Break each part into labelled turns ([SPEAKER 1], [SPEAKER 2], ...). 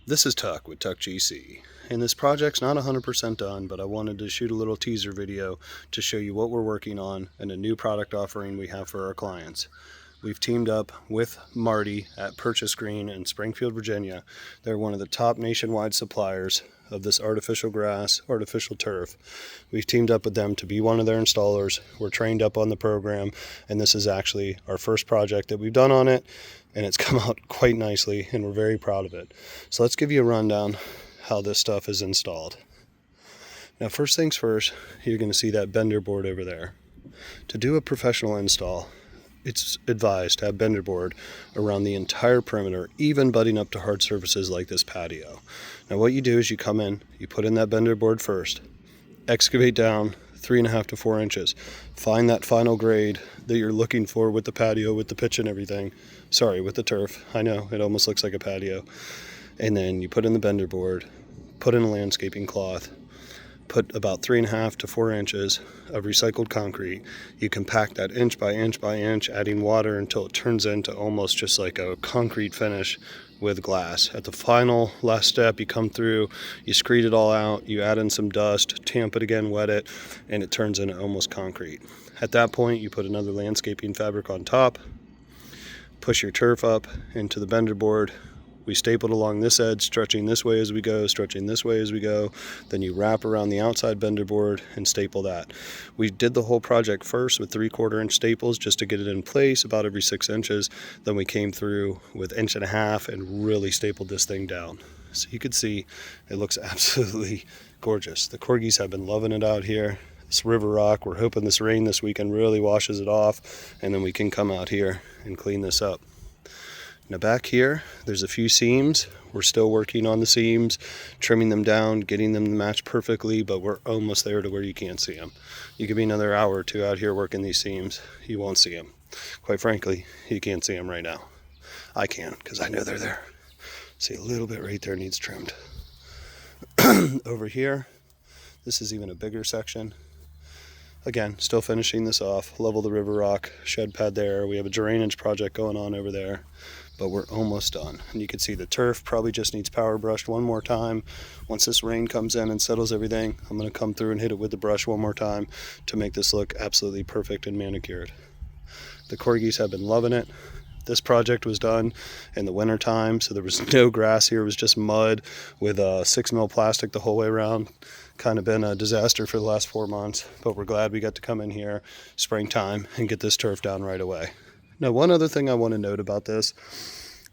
[SPEAKER 1] This is Tuck with Tuck GC, and this project's not 100% done, but I wanted to shoot a little teaser video to show you what we're working on and a new product offering we have for our clients. We've teamed up with Marty at Purchase Green in Springfield, Virginia. They're one of the top nationwide suppliers of this artificial grass, artificial turf. We've teamed up with them to be one of their installers. We're trained up on the program, and this is actually our first project that we've done on it, and it's come out quite nicely, and we're very proud of it. So let's give you a rundown how this stuff is installed. Now, first things first, you're going to see that bender board over there. To do a professional install, it's advised to have bender board around the entire perimeter, even butting up to hard surfaces like this patio. Now what you do is you come in, you put in that bender board first, excavate down 3.5 to 4 inches, find that final grade that you're looking for with the patio, with the pitch and everything. Sorry, with the turf. I know, it almost looks like a patio. And then you put in the bender board, put in a landscaping cloth, put about 3.5 to 4 inches of recycled concrete. You compact that inch by inch by inch, adding water until it turns into almost just like a concrete finish with glass. At the final last step, you come through, you screed it all out, you add in some dust, tamp it again, wet it, and it turns into almost concrete. At that point, you put another landscaping fabric on top, push your turf up into the bender board. We stapled along this edge, stretching this way as we go, stretching this way as we go. Then you wrap around the outside bender board and staple that. We did the whole project first with 3/4 inch staples just to get it in place about every 6 inches. Then we came through with 1.5 inches and really stapled this thing down. So you could see it looks absolutely gorgeous. The corgis have been loving it out here. This river rock, we're hoping this rain this weekend really washes it off, and then we can come out here and clean this up. Now back here, there's a few seams. We're still working on the seams, trimming them down, getting them to match perfectly, but we're almost there to where you can't see them. You could be another hour or two out here working these seams. You won't see them. Quite frankly, you can't see them right now. I can, because I know they're there. See, a little bit right there needs trimmed. Over here, this is even a bigger section. Again, still finishing this off. Level the river rock, shed pad there. We have a drainage project going on over there, but we're almost done. And you can see the turf probably just needs power brushed one more time. Once this rain comes in and settles everything, I'm going to come through and hit it with the brush one more time to make this look absolutely perfect and manicured. The corgis have been loving it. This project was done in the winter time, so there was no grass here. It was just mud with 6mm plastic the whole way around. Kind of been a disaster for the last 4 months, but we're glad we got to come in here springtime and get this turf down right away. Now, one other thing I want to note about this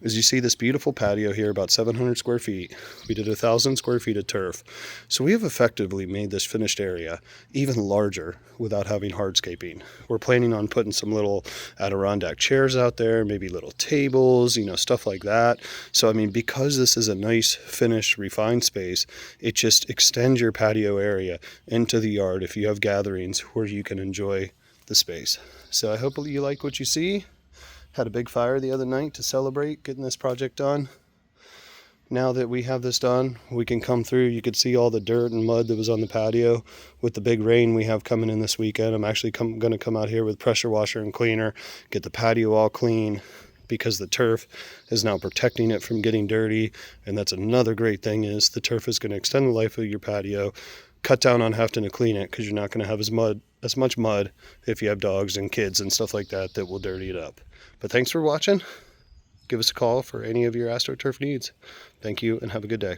[SPEAKER 1] is you see this beautiful patio here, about 700 square feet. We did 1,000 square feet of turf. So we have effectively made this finished area even larger without having hardscaping. We're planning on putting some little Adirondack chairs out there, maybe little tables, stuff like that. So, I mean, because this is a nice, finished, refined space, it just extends your patio area into the yard if you have gatherings where you can enjoy the space. So I hope you like what you see. Had a big fire the other night to celebrate getting this project done. Now that we have this done, we can come through. You could see all the dirt and mud that was on the patio. With the big rain we have coming in this weekend, I'm actually going to come out here with pressure washer and cleaner, get the patio all clean, because the turf is now protecting it from getting dirty. And that's another great thing, is the turf is going to extend the life of your patio, cut down on having to clean it, because you're not going to have as much mud if you have dogs and kids and stuff like that that will dirty it up. But thanks for watching. Give us a call for any of your AstroTurf needs. Thank you and have a good day.